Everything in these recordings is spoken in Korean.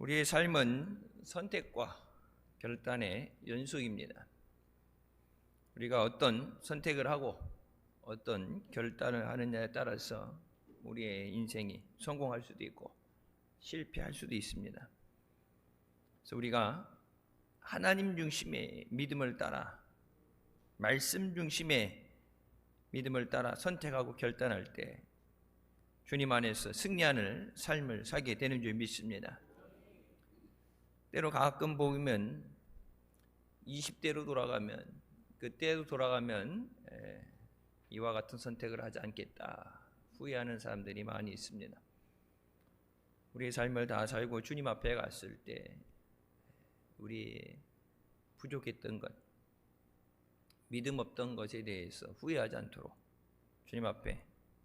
우리의 삶은 선택과 결단의 연속입니다. 우리가 어떤 선택을 하고 어떤 결단을 하느냐에 따라서 우리의 인생이 성공할 수도 있고 실패할 수도 있습니다. 그래서 우리가 하나님 중심의 믿음을 따라, 말씀 중심의 믿음을 따라 선택하고 결단할 때 주님 안에서 승리하는 삶을 살게 되는 줄 믿습니다. 때로 가끔 보면 20대로 돌아가면, 그때로 돌아가면 이와 같은 선택을 하지 않겠다 후회하는 사람들이 많이 있습니다. 우리의 삶을 다 살고 주님 앞에 갔을 때 우리 부족했던 것, 믿음 없던 것에 대해서 후회하지 않도록 주님 앞에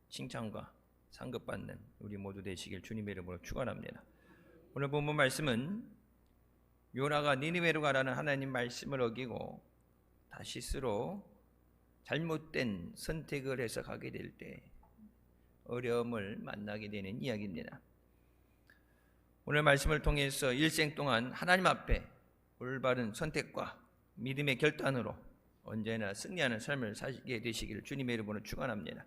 칭찬과 상급받는 우리 모두 되시길 주님의 이름으로 축원합니다. 오늘 본문 말씀은 요나가 니느웨로 가라는 하나님 말씀을 어기고 다시스로 잘못된 선택을 해서 가게 될 때 어려움을 만나게 되는 이야기입니다. 오늘 말씀을 통해서 일생 동안 하나님 앞에 올바른 선택과 믿음의 결단으로 언제나 승리하는 삶을 살게 되시기를 주님의 이름으로 축원합니다.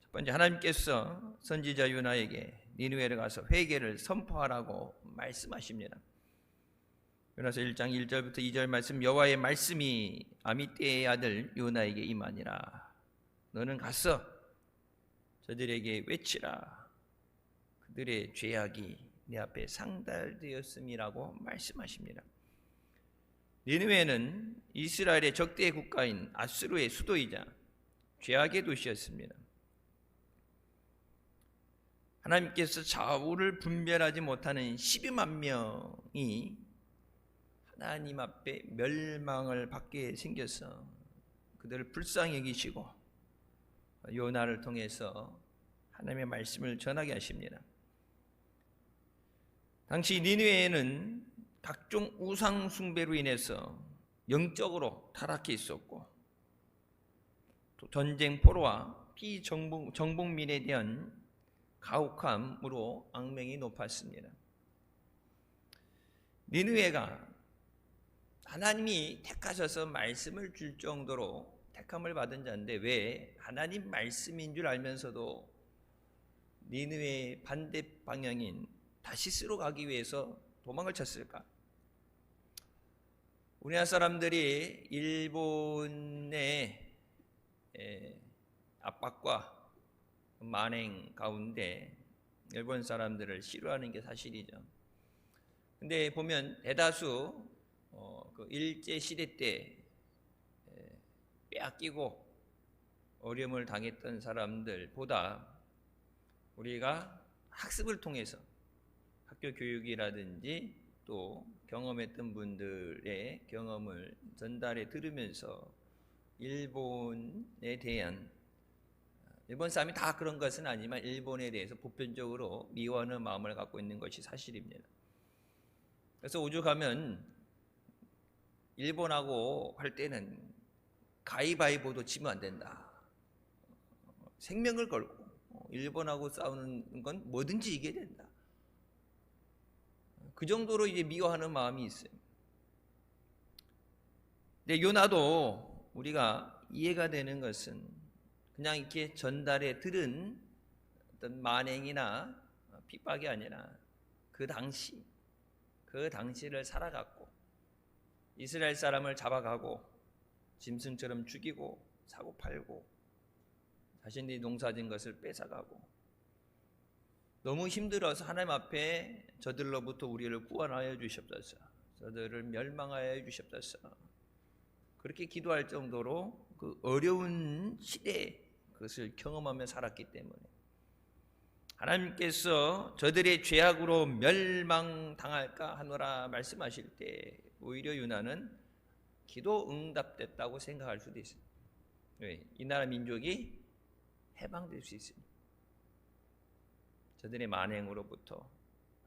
첫 번째, 하나님께서 선지자 요나에게 니느웨로 가서 회개를 선포하라고 말씀하십니다. 요나서 1장 1절부터 2절 말씀, 여호와의 말씀이 아미떼의 아들 요나에게 임하니라. 너는 가서 저들에게 외치라. 그들의 죄악이 내 앞에 상달되었음이라고 말씀하십니다. 니느웨는 이스라엘의 적대 국가인 아수르의 수도이자 죄악의 도시였습니다. 하나님께서 좌우를 분별하지 못하는 12만 명이 하나님 앞에 멸망을 받게 생겨서 그들을 불쌍히 여기시고 요나를 통해서 하나님의 말씀을 전하게 하십니다. 당시 니느웨에는 각종 우상 숭배로 인해서 영적으로 타락해 있었고 또 전쟁 포로와 피정복민에 대한 가혹함으로 악명이 높았습니다. 니느웨가 하나님이 택하셔서 말씀을 줄 정도로 택함을 받은 자인데 왜 하나님 말씀인 줄 알면서도 니느웨의 반대 방향인 다시스로 가기 위해서 도망을 쳤을까? 우리나라 사람들이 일본의 압박과 만행 가운데 일본 사람들을 싫어하는 게 사실이죠. 근데 보면 대다수 그 일제 시대 때 빼앗기고 어려움을 당했던 사람들보다 우리가 학습을 통해서 학교 교육이라든지 또 경험했던 분들의 경험을 전달해 들으면서 일본에 대한, 일본 사람이 다 그런 것은 아니지만 일본에 대해서 보편적으로 미워하는 마음을 갖고 있는 것이 사실입니다. 그래서 오죽하면 일본하고 할 때는 가위바위보도 지면 안 된다. 생명을 걸고 일본하고 싸우는 건 뭐든지 이겨야 된다. 그 정도로 이제 미워하는 마음이 있어요. 근데 요나도 우리가 이해가 되는 것은 그냥 이렇게 전달에 들은 어떤 만행이나 핍박이 아니라 그 당시를 살아갔고 이스라엘 사람을 잡아가고 짐승처럼 죽이고 사고 팔고 자신들이 농사진 것을 뺏어가고 너무 힘들어서 하나님 앞에 저들로부터 우리를 구원하여 주시옵소서, 저들을 멸망하여 주시옵소서, 그렇게 기도할 정도로 그 어려운 시대에 그것을 경험하며 살았기 때문에 하나님께서 저들의 죄악으로 멸망당할까 하노라 말씀하실 때 오히려 요나는 기도 응답됐다고 생각할 수도 있어요. 왜? 이 나라 민족이 해방될 수 있습니다. 저들의 만행으로부터,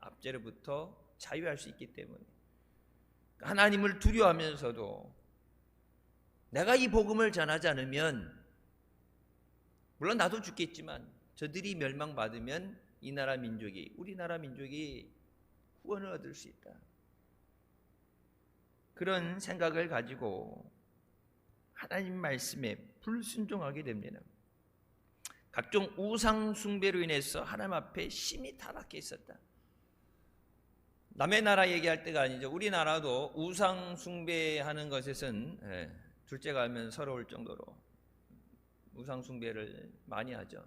압제로부터 자유할 수 있기 때문에 하나님을 두려워하면서도 내가 이 복음을 전하지 않으면 물론 나도 죽겠지만 저들이 멸망받으면 이 나라 민족이, 우리나라 민족이 구원을 얻을 수 있다. 그런 생각을 가지고 하나님 말씀에 불순종하게 됩니다. 각종 우상 숭배로 인해서 하나님 앞에 심히 타락해 있었다. 남의 나라 얘기할 때가 아니죠. 우리나라도 우상 숭배하는 것에선 둘째가 알면 서러울 정도로 우상 숭배를 많이 하죠.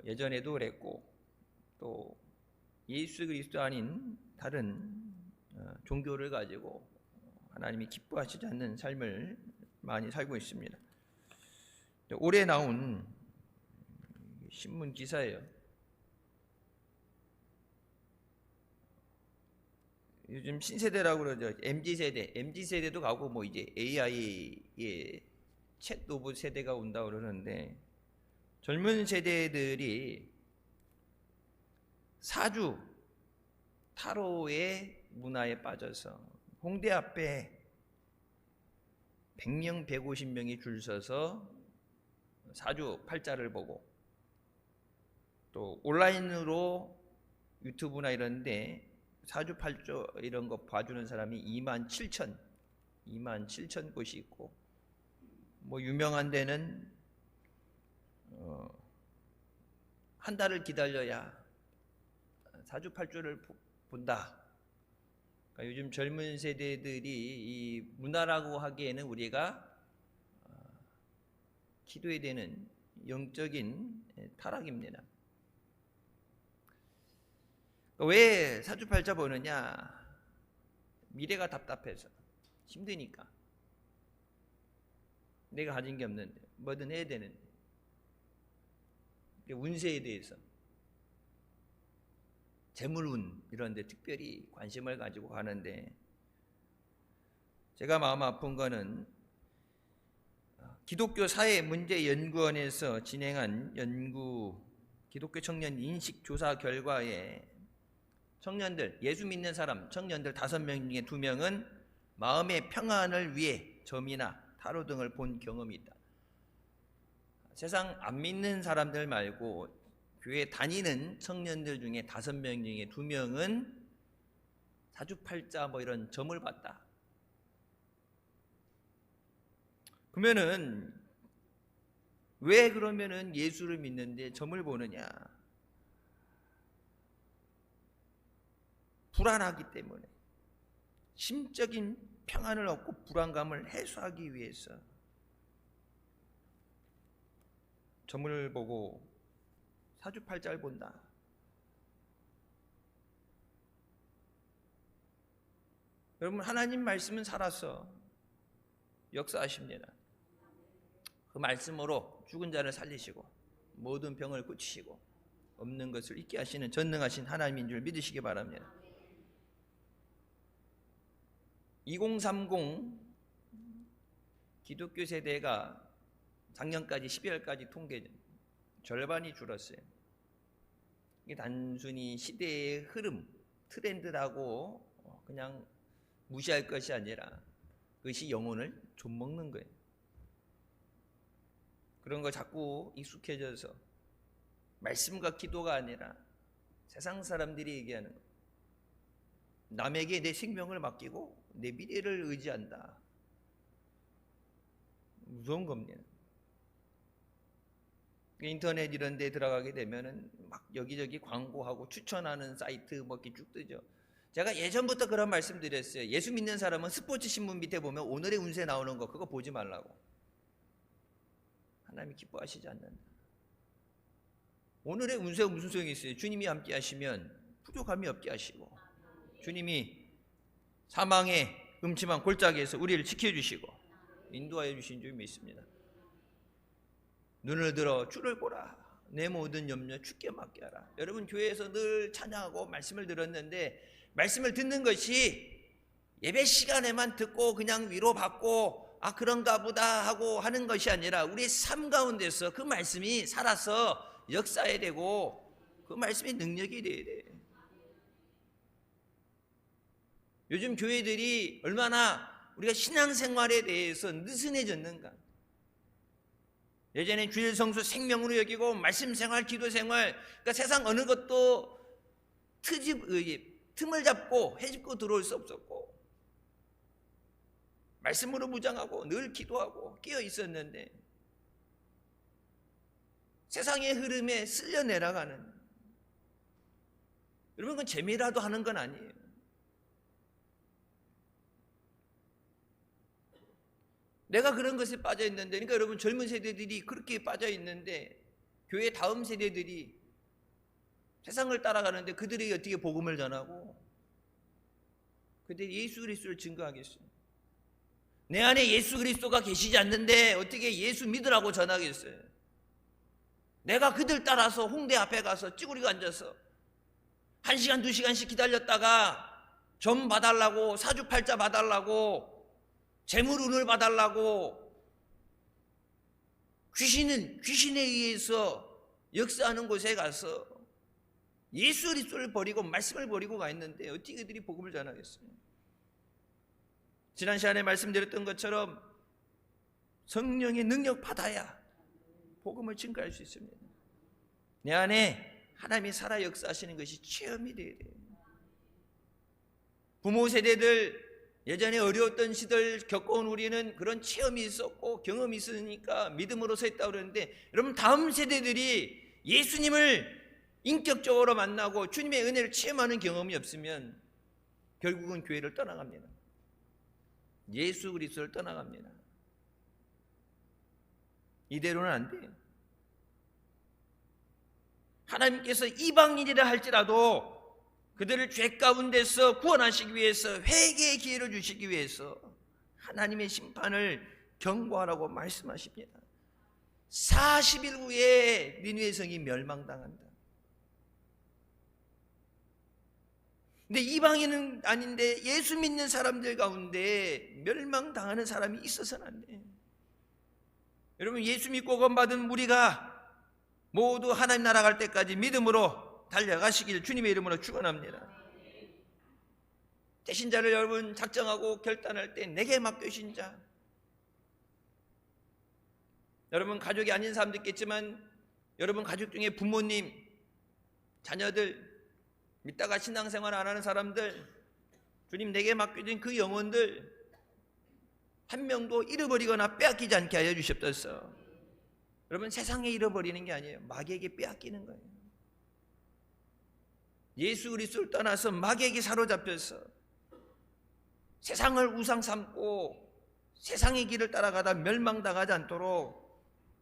예전에도 그랬고 또 예수 그리스도 아닌 다른 종교를 가지고 하나님이 기뻐하시지 않는 삶을 많이 살고 있습니다. 올해 나온 신문 기사예요. 요즘 신세대라고 그러죠. MZ세대도 가고 뭐 이제 AI의 챗 로봇 세대가 온다고 그러는데 젊은 세대들이 사주 타로의 문화에 빠져서 홍대 앞에 100명, 150명이 줄 서서 사주 팔자를 보고 또 온라인으로 유튜브나 이런데 사주 팔자 이런 거 봐주는 사람이 27,000 곳이 있고 뭐 유명한 데는 한 달을 기다려야 사주 팔자를 본다. 그러니까 요즘 젊은 세대들이 이 문화라고 하기에는 우리가 기도해야 되는 영적인 타락입니다. 왜 사주팔자 보느냐? 미래가 답답해서 힘드니까. 내가 가진 게 없는데 뭐든 해야 되는데 운세에 대해서 재물운 이런 데 특별히 관심을 가지고 가는데 제가 마음 아픈 거는 기독교 사회문제연구원에서 진행한 연구 기독교 청년 인식조사 결과에 청년들, 예수 믿는 사람 청년들 5명 중에 2명은 마음의 평안을 위해 점이나 타로 등을 본 경험이 있다. 세상 안 믿는 사람들 말고 교회 다니는 청년들 중에 5명 중에 2명은 사주팔자 뭐 이런 점을 봤다. 그러면은 왜 그러면은 예수를 믿는데 점을 보느냐? 불안하기 때문에 심적인 평안을 얻고 불안감을 해소하기 위해서 점을 보고 사주팔자를 본다. 여러분 하나님 말씀은 살아서 역사하십니다. 그 말씀으로 죽은 자를 살리시고 모든 병을 고치시고 없는 것을 있게 하시는 전능하신 하나님인 줄 믿으시기 바랍니다. 2030 기독교 세대가 작년까지 12월까지 통계 절반이 줄었어요. 이게 단순히 시대의 흐름, 트렌드라고 그냥 무시할 것이 아니라 그것이 영혼을 좀먹는 거예요. 그런 거 자꾸 익숙해져서 말씀과 기도가 아니라 세상 사람들이 얘기하는 거. 남에게 내 생명을 맡기고 내 미래를 의지한다. 무서운 겁니다. 인터넷 이런 데 들어가게 되면은 막 여기저기 광고하고 추천하는 사이트 뭐 이렇게 쭉 뜨죠. 제가 예전부터 그런 말씀 드렸어요. 예수 믿는 사람은 스포츠 신문 밑에 보면 오늘의 운세 나오는 거 그거 보지 말라고. 하나님이 기뻐하시지 않는다. 오늘의 운세가 무슨 소용이 있어요? 주님이 함께 하시면 부족함이 없게 하시고 주님이 사망의 음침한 골짜기에서 우리를 지켜주시고 인도하여 주신 줄 믿습니다. 눈을 들어 주를 보라. 내 모든 염려 주께 맡게 하라. 여러분 교회에서 늘 찬양하고 말씀을 들었는데 말씀을 듣는 것이 예배 시간에만 듣고 그냥 위로받고 아 그런가 보다 하고 하는 것이 아니라 우리의 삶 가운데서 그 말씀이 살아서 역사해야 되고 그 말씀이 능력이 돼야 돼. 요즘 교회들이 얼마나 우리가 신앙생활에 대해서 느슨해졌는가. 예전에 주일 성수 생명으로 여기고 말씀 생활, 기도 생활, 그러니까 세상 어느 것도 틈을 잡고 헤집고 들어올 수 없었고, 말씀으로 무장하고 늘 기도하고 끼어 있었는데 세상의 흐름에 쓸려 내려가는, 여러분 그건 재미라도 하는 건 아니에요. 내가 그런 것에 빠져 있는데, 그러니까 여러분 젊은 세대들이 그렇게 빠져 있는데 교회 다음 세대들이 세상을 따라가는데 그들에게 어떻게 복음을 전하고 그들이 예수 그리스도를 증거하겠어요? 내 안에 예수 그리스도가 계시지 않는데 어떻게 예수 믿으라고 전하겠어요? 내가 그들 따라서 홍대 앞에 가서 찌그리고 앉아서 1시간 2시간씩 기다렸다가 점 봐달라고, 사주팔자 봐달라고, 재물운을 봐달라고, 귀신에 의해서 역사하는 곳에 가서 예수 그리스도를 버리고 말씀을 버리고 가 있는데 어떻게 그들이 복음을 전하겠어요? 지난 시간에 말씀드렸던 것처럼 성령의 능력 받아야 복음을 증거할 수 있습니다. 내 안에 하나님이 살아 역사하시는 것이 체험이 돼야 돼요. 부모 세대들, 예전에 어려웠던 시절 겪어온 우리는 그런 체험이 있었고 경험이 있으니까 믿음으로 서 있다고 그러는데, 여러분 다음 세대들이 예수님을 인격적으로 만나고 주님의 은혜를 체험하는 경험이 없으면 결국은 교회를 떠나갑니다. 예수 그리스도를 떠나갑니다. 이대로는 안 돼요. 하나님께서 이방인이라 할지라도 그들을 죄 가운데서 구원하시기 위해서, 회개의 기회를 주시기 위해서 하나님의 심판을 경고하라고 말씀하십니다. 40일 후에 니느웨 성이 멸망당한다. 근데 이방인은 아닌데 예수 믿는 사람들 가운데 멸망당하는 사람이 있어서는 안 돼요. 여러분 예수 믿고 구원받은 무리가 모두 하나님 나라 갈 때까지 믿음으로 달려가시길 주님의 이름으로 축원합니다. 대신자를 여러분 작정하고 결단할 때 내게 맡겨주신 자, 여러분 가족이 아닌 사람도 있겠지만 여러분 가족 중에 부모님, 자녀들, 믿다가 신앙생활 안 하는 사람들, 주님 내게 맡겨진 그 영혼들 한 명도 잃어버리거나 빼앗기지 않게 하여 주시옵소서. 여러분 세상에 잃어버리는 게 아니에요. 마귀에게 빼앗기는 거예요. 예수 그리스도를 떠나서 마귀에게 사로잡혀서 세상을 우상 삼고 세상의 길을 따라가다 멸망당하지 않도록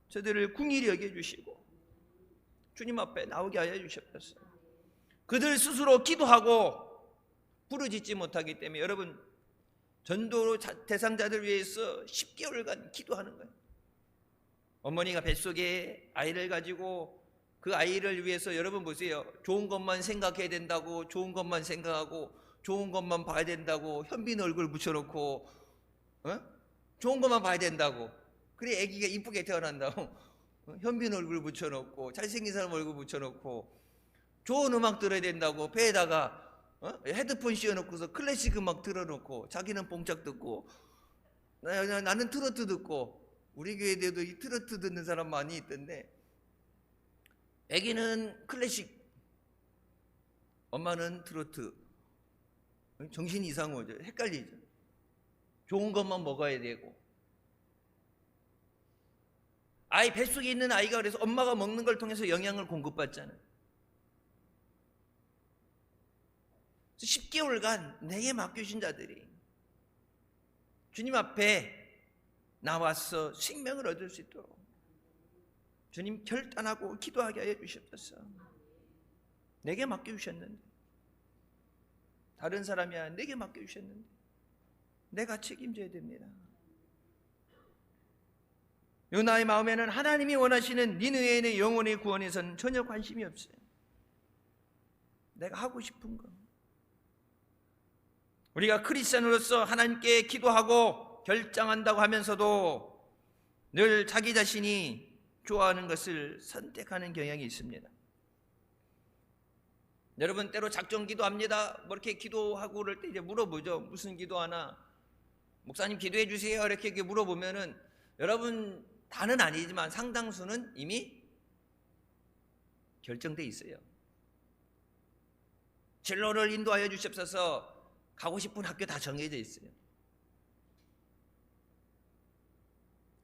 저들을 궁일히 여겨주시고 주님 앞에 나오게 하여 주시옵소서. 그들 스스로 기도하고 부르짖지 못하기 때문에 여러분 전도 대상자들 위해서 10개월간 기도하는 거예요. 어머니가 뱃속에 아이를 가지고 그 아이를 위해서 여러분 보세요. 좋은 것만 생각해야 된다고, 좋은 것만 생각하고 좋은 것만 봐야 된다고 현빈 얼굴 붙여놓고 좋은 것만 봐야 된다고, 그래 애기가 이쁘게 태어난다고 현빈 얼굴 붙여놓고 잘생긴 사람 얼굴 붙여놓고 좋은 음악 들어야 된다고 배에다가 헤드폰 씌워놓고서 클래식 음악 틀어놓고 자기는 뽕짝 듣고 나는 트로트 듣고, 우리 교회에도 이 트로트 듣는 사람 많이 있던데 애기는 클래식, 엄마는 트로트. 정신이 이상하죠. 헷갈리죠. 좋은 것만 먹어야 되고, 아이 뱃속에 있는 아이가 그래서 엄마가 먹는 걸 통해서 영양을 공급받잖아요. 10개월간 내게 맡겨주신 자들이 주님 앞에 나와서 생명을 얻을 수 있도록 주님 결단하고 기도하게 하여 주셨소서. 내게 맡겨주셨는데, 다른 사람이 아니라 내게 맡겨주셨는데 내가 책임져야 됩니다. 요나의 마음에는 하나님이 원하시는 니느웨의 영혼의 구원에서는 전혀 관심이 없어요. 내가 하고 싶은 거. 우리가 크리스천으로서 하나님께 기도하고 결정한다고 하면서도 늘 자기 자신이 좋아하는 것을 선택하는 경향이 있습니다. 여러분 때로 작정 기도합니다. 뭐 이렇게 기도하고 그럴 때 이제 물어보죠. 무슨 기도하나? 목사님 기도해 주세요. 이렇게 물어보면은 여러분 다는 아니지만 상당수는 이미 결정돼 있어요. 진로를 인도하여 주시옵소서. 가고 싶은 학교 다 정해져 있어요.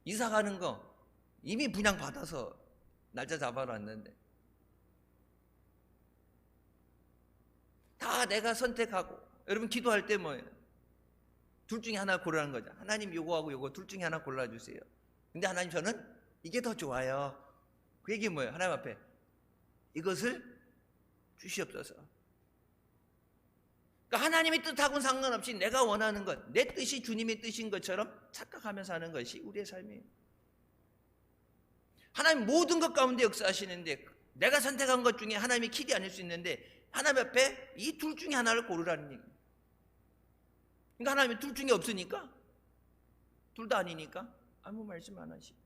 이사 가는 거 이미 분양 받아서 날짜 잡아놨는데 다 내가 선택하고. 여러분 기도할 때 뭐예요? 둘 중에 하나 고르라는 거죠. 하나님 요거하고 요거 둘 중에 하나 골라주세요. 근데 하나님 저는 이게 더 좋아요. 그 얘기 뭐예요? 하나님 앞에 이것을 주시옵소서. 그러니까 하나님의 뜻하고는 상관없이 내가 원하는 것, 내 뜻이 주님의 뜻인 것처럼 착각하며 사는 것이 우리의 삶이에요. 하나님 모든 것 가운데 역사하시는데 내가 선택한 것 중에 하나님이 길이 아닐 수 있는데 하나님 앞에 이 둘 중에 하나를 고르라는 얘기예요. 그러니까 하나님이 둘 중에 없으니까, 둘 다 아니니까 아무 말씀 안 하시고.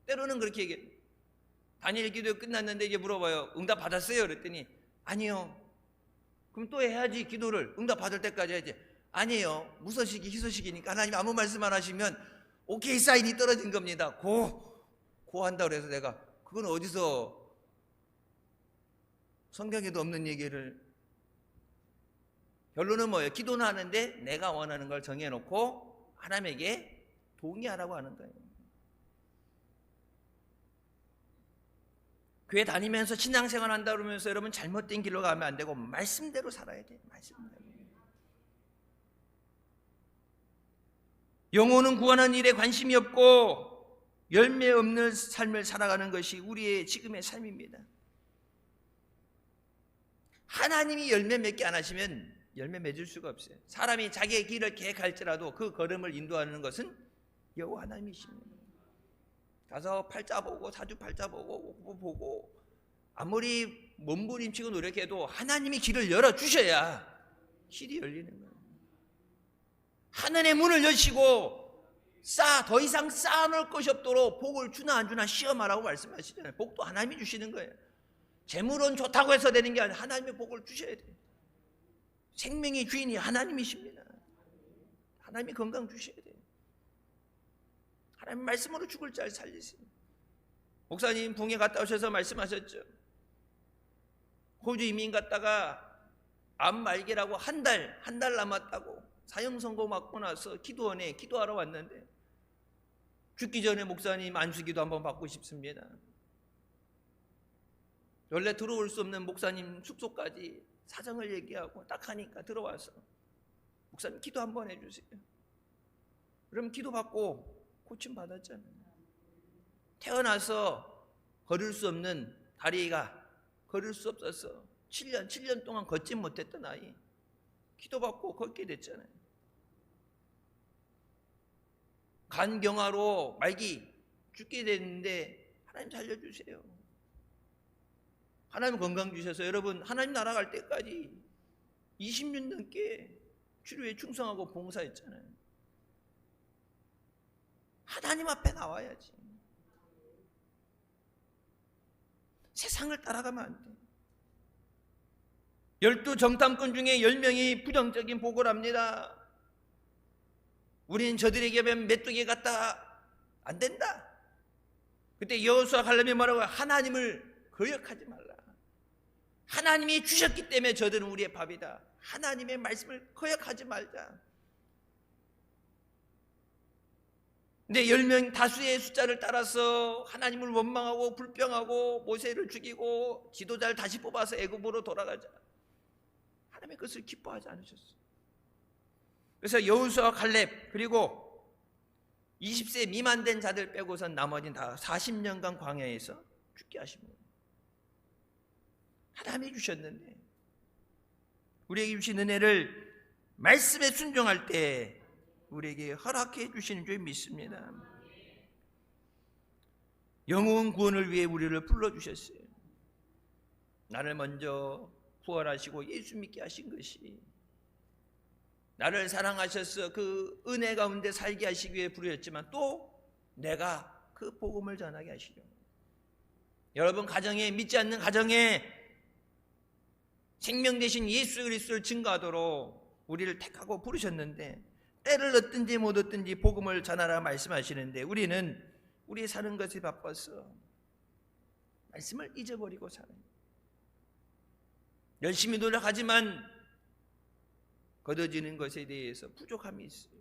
때로는 그렇게 얘기해요. 다니엘 기도 끝났는데 이제 물어봐요. 응답 받았어요? 그랬더니 아니요. 그럼 또 해야지. 기도를 응답 받을 때까지 해야지. 아니에요. 무서식이 희소식이니까 하나님 아무 말씀 안 하시면 오케이 사인이 떨어진 겁니다. 고 한다 그래서 내가 그건 어디서 성경에도 없는 얘기를. 결론은 뭐예요? 기도는 하는데 내가 원하는 걸 정해놓고 하나님에게 동의하라고 하는 거예요. 교회 다니면서 신앙생활 한다 그러면서 여러분 잘못된 길로 가면 안 되고 말씀대로 살아야 돼요. 말씀대로. 영혼은 구하는 일에 관심이 없고 열매 없는 삶을 살아가는 것이 우리의 지금의 삶입니다. 하나님이 열매 맺게 안 하시면 열매 맺을 수가 없어요. 사람이 자기의 길을 계획할지라도 그 걸음을 인도하는 것은 여호와 하나님이십니다. 가서 팔자 보고 사주팔자 보고 아무리 몸부림치고 노력해도 하나님이 길을 열어주셔야 길이 열리는 거예요. 하늘의 문을 여시고 더 이상 쌓아놓을 것이 없도록 복을 주나 안 주나 시험하라고 말씀하시잖아요. 복도 하나님이 주시는 거예요. 재물은 좋다고 해서 되는 게 아니라 하나님의 복을 주셔야 돼요. 생명의 주인이 하나님이십니다. 하나님이 건강 주셔야 돼요. 하나님 말씀으로 죽을 자를 살리세요. 목사님 붕에 갔다 오셔서 말씀하셨죠. 호주 이민 갔다가 암 말기라고 한 달 남았다고 사형 선고 받고 나서 기도원에 기도하러 왔는데 죽기 전에 목사님 안수기도 한번 받고 싶습니다. 원래 들어올 수 없는 목사님 숙소까지 사정을 얘기하고 딱 하니까 들어와서 목사님 기도 한번 해주세요. 그럼 기도 받고 고침 받았잖아요. 태어나서 걸을 수 없는 다리가 걸을 수 없어서 7년 동안 걷지 못했던 아이 기도받고 걷게 됐잖아요. 간경화로 말기 죽게 됐는데 하나님 살려주세요. 하나님 건강 주셔서 여러분 하나님 나라 갈 때까지 20년 넘게 치료에 충성하고 봉사했잖아요. 하나님 앞에 나와야지. 세상을 따라가면 안 돼. 12정탐꾼 중에 10명이 부정적인 보고를 합니다. 우리는 저들에게 메뚜기 같다. 안 된다. 그때 여호수아 갈렙이 뭐라고 해요? 하나님을 거역하지 말라. 하나님이 주셨기 때문에 저들은 우리의 밥이다. 하나님의 말씀을 거역하지 말자. 근데 10명 다수의 숫자를 따라서 하나님을 원망하고 불평하고 모세를 죽이고 지도자를 다시 뽑아서 애굽으로 돌아가자. 하나님의 것을 기뻐하지 않으셨어요. 그래서 여호수아 갈렙 그리고 20세 미만 된 자들 빼고선 나머지는 다 40년간 광야에서 죽게 하십니다. 하나님이 주셨는데 우리에게 주신 은혜를 말씀에 순종할 때 우리에게 허락해 주시는 줄 믿습니다. 영혼 구원을 위해 우리를 불러주셨어요. 나를 먼저 부활하시고 예수 믿게 하신 것이 나를 사랑하셔서 그 은혜 가운데 살게 하시기 위해 부르셨지만 또 내가 그 복음을 전하게 하시려고. 여러분 가정에 믿지 않는 가정에 생명 되신 예수 그리스도를 증거하도록 우리를 택하고 부르셨는데 때를 얻든지 못 얻든지 복음을 전하라 말씀하시는데 우리는 우리 사는 것에 바빠서 말씀을 잊어버리고 살아요. 열심히 노력하지만 거둬지는 것에 대해서 부족함이 있어요.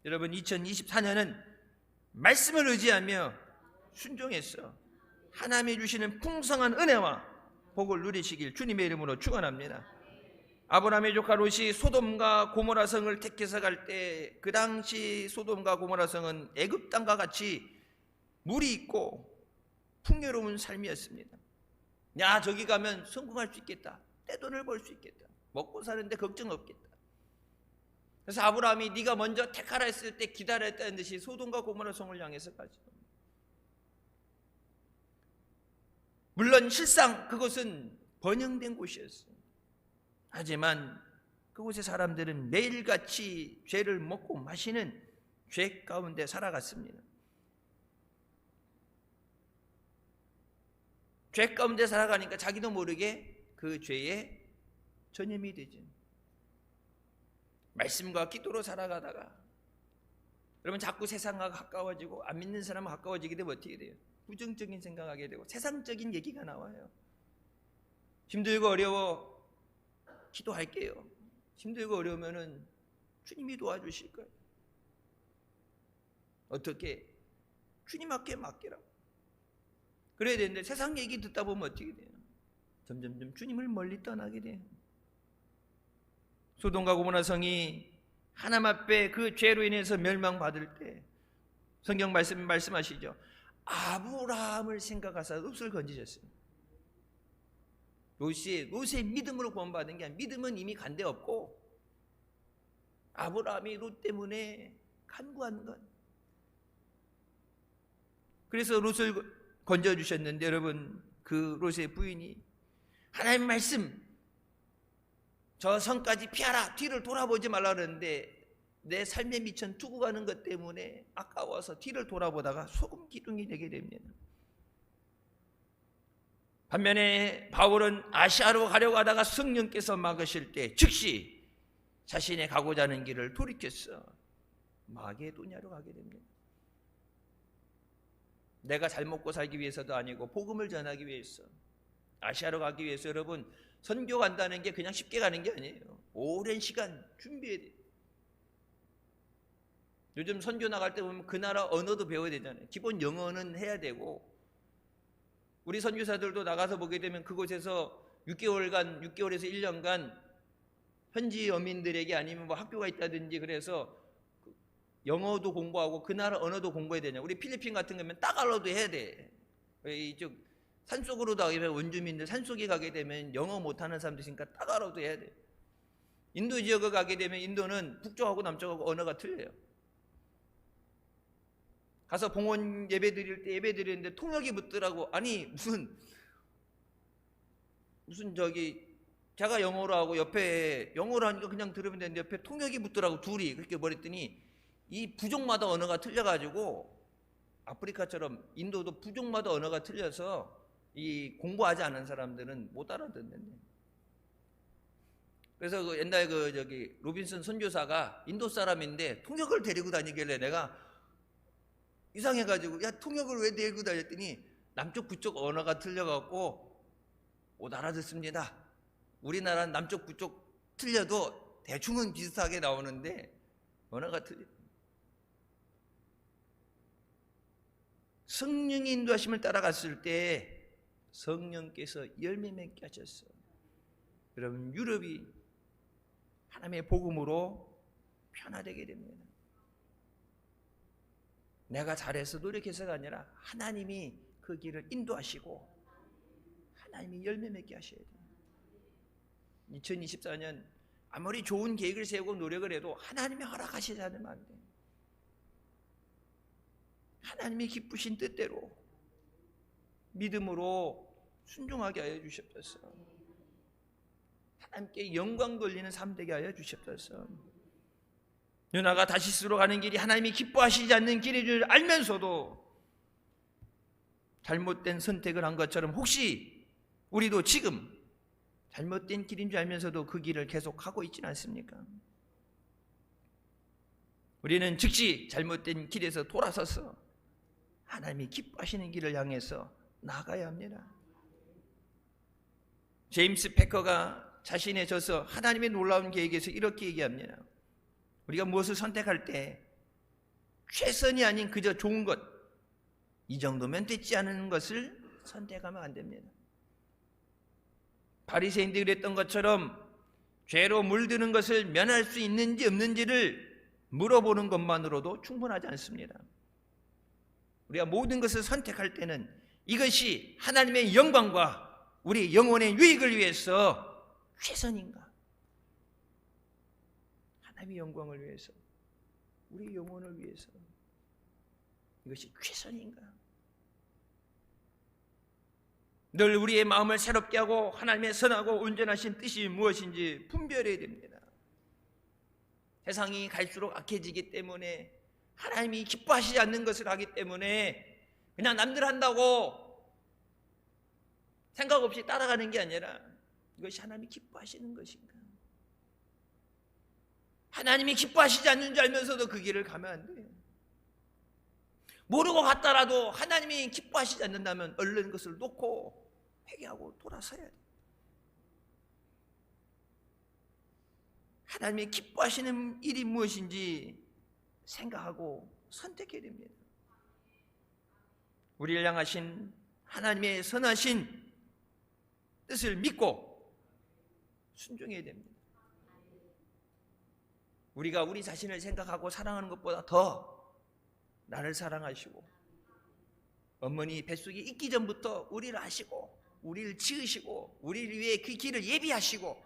여러분, 2024년은 말씀을 의지하며 순종해서 하나님이 주시는 풍성한 은혜와 복을 누리시길 주님의 이름으로 축원합니다. 아브라함의 조카 롯이 소돔과 고모라 성을 택해서 갈 때 그 당시 소돔과 고모라 성은 애굽 땅과 같이 물이 있고 풍요로운 삶이었습니다. 야, 저기 가면 성공할 수 있겠다, 떼돈을 벌 수 있겠다, 먹고 사는데 걱정 없겠다. 그래서 아브라함이 네가 먼저 택하라 했을 때 기다렸다는 듯이 소돔과 고모라 성을 향해서 가죠. 물론 실상 그곳은 번영된 곳이었어요. 하지만 그곳의 사람들은 매일같이 죄를 먹고 마시는 죄 가운데 살아갔습니다. 죄 가운데 살아가니까 자기도 모르게 그 죄에 전염이 되죠. 말씀과 기도로 살아가다가 여러분 자꾸 세상과 가까워지고 안 믿는 사람과 가까워지게 되면 어떻게 돼요? 부정적인 생각하게 되고 세상적인 얘기가 나와요. 힘들고 어려워 기도할게요. 힘들고 어려우면은 주님이 도와주실 거예요. 어떻게? 주님 앞에 맡기라고. 그래야 되는데 세상 얘기 듣다 보면 어떻게 돼요? 점점점 주님을 멀리 떠나게 돼요. 소돔과 고모라 성이 하나님 앞에 그 죄로 인해서 멸망받을 때 성경 말씀하시죠. 아브라함을 생각하사 롯을 건지셨어요. 롯의 믿음으로 구원받은 게 아니라 믿음은 이미 간 데 없고 아브라함이 롯 때문에 간구한 것. 그래서 롯을 건져주셨는데 여러분, 그 롯의 부인이 하나님 말씀 저 성까지 피하라, 뒤를 돌아보지 말라 그러는데 내 삶에 미천 두고 가는 것 때문에 아까워서 뒤를 돌아보다가 소금 기둥이 되게 됩니다. 반면에 바울은 아시아로 가려고 하다가 성령께서 막으실 때 즉시 자신의 가고자 하는 길을 돌이켰어 마게도냐로 가게 됩니다. 내가 잘 먹고 살기 위해서도 아니고 복음을 전하기 위해서 아시아로 가기 위해서 여러분, 선교 간다는 게 그냥 쉽게 가는 게 아니에요. 오랜 시간 준비해야 돼요. 요즘 선교 나갈 때 보면 그 나라 언어도 배워야 되잖아요. 기본 영어는 해야 되고, 우리 선교사들도 나가서 보게 되면 그곳에서 6개월에서 1년간 현지 어민들에게 아니면 뭐 학교가 있다든지 그래서 영어도 공부하고 그 나라 언어도 공부해야 되냐. 우리 필리핀 같은 거면 따갈로도 해야 돼. 이쪽 산속으로 가게 원주민들 산속에 가게 되면 영어 못하는 사람들 있으니까 따갈로도 해야 돼. 인도 지역에 가게 되면 인도는 북쪽하고 남쪽하고 언어가 틀려요. 가서 봉헌 예배 드릴 때 예배 드리는데 통역이 붙더라고. 아니 무슨 저기 제가 영어로 하고 옆에 영어로 하니까 그냥 들으면 되는데 옆에 통역이 붙더라고. 둘이 그렇게 말했더니 이 부족마다 언어가 틀려가지고 아프리카처럼 인도도 부족마다 언어가 틀려서 이 공부하지 않은 사람들은 못 알아듣는데. 그래서 그 옛날 저기 로빈슨 선교사가 인도 사람인데 통역을 데리고 다니길래 내가 이상해가지고 야 통역을 왜 데리고 다녔더니 남쪽 북쪽 언어가 틀려갖고 못 알아듣습니다. 우리나라는 남쪽 북쪽 틀려도 대충은 비슷하게 나오는데 언어가 틀려. 성령의 인도하심을 따라갔을 때 성령께서 열매 맺게 하셨어요. 여러분, 유럽이 하나님의 복음으로 변화되게 됩니다. 내가 잘해서 노력해서가 아니라 하나님이 그 길을 인도하시고 하나님이 열매 맺게 하셔야 돼요. 2024년 아무리 좋은 계획을 세우고 노력을 해도 하나님이 허락하시지 않으면 안 돼요. 하나님이 기쁘신 뜻대로 믿음으로 순종하게 하여 주시옵소서. 하나님께 영광 돌리는 삶 되게 하여 주시옵소서. 누나가 다시스로 가는 길이 하나님이 기뻐하시지 않는 길인 줄 알면서도 잘못된 선택을 한 것처럼 혹시 우리도 지금 잘못된 길인 줄 알면서도 그 길을 계속하고 있지는 않습니까? 우리는 즉시 잘못된 길에서 돌아서서 하나님이 기뻐하시는 길을 향해서 나아가야 합니다. 제임스 패커가 자신의 저서 하나님의 놀라운 계획에서 이렇게 얘기합니다. 우리가 무엇을 선택할 때 최선이 아닌 그저 좋은 것, 이 정도면 되지 않은 것을 선택하면 안 됩니다. 바리새인들이 그랬던 것처럼 죄로 물드는 것을 면할 수 있는지 없는지를 물어보는 것만으로도 충분하지 않습니다. 우리가 모든 것을 선택할 때는 이것이 하나님의 영광과 우리 영혼의 유익을 위해서 최선인가? 하나님의 영광을 위해서, 우리 영혼을 위해서 이것이 최선인가? 늘 우리의 마음을 새롭게 하고 하나님의 선하고 온전하신 뜻이 무엇인지 분별해야 됩니다. 세상이 갈수록 악해지기 때문에 하나님이 기뻐하시지 않는 것을 하기 때문에 그냥 남들 한다고 생각 없이 따라가는 게 아니라 이것이 하나님이 기뻐하시는 것인가? 하나님이 기뻐하시지 않는 줄 알면서도 그 길을 가면 안 돼요. 모르고 갔다라도 하나님이 기뻐하시지 않는다면 얼른 그것을 놓고 회개하고 돌아서야 돼요. 하나님이 기뻐하시는 일이 무엇인지 생각하고 선택해야 됩니다. 우리를 향하신 하나님의 선하신 뜻을 믿고 순종해야 됩니다. 우리가 우리 자신을 생각하고 사랑하는 것보다 더 나를 사랑하시고 어머니 뱃속에 있기 전부터 우리를 아시고 우리를 지으시고 우리를 위해 그 길을 예비하시고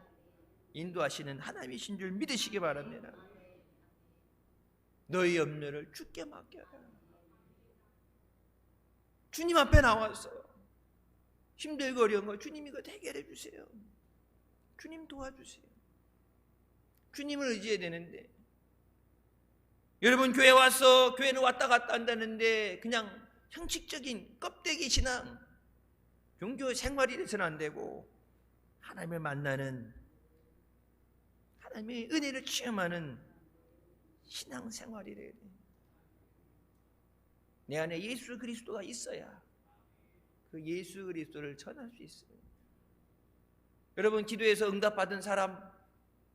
인도하시는 하나님이신 줄 믿으시기 바랍니다. 너희 염려를 주께 맡겨라. 주님 앞에 나와서 힘들고 어려운 거 주님이 그거 해결해 주세요. 주님 도와주세요. 주님을 의지해야 되는데, 여러분 교회 와서 교회는 왔다 갔다 한다는데 그냥 형식적인 껍데기 신앙, 종교 생활이 돼서는 안 되고 하나님을 만나는, 하나님의 은혜를 체험하는 신앙 생활이 돼야 돼요. 내 안에 예수 그리스도가 있어야 그 예수 그리스도를 전할 수 있어요. 여러분 기도해서 응답받은 사람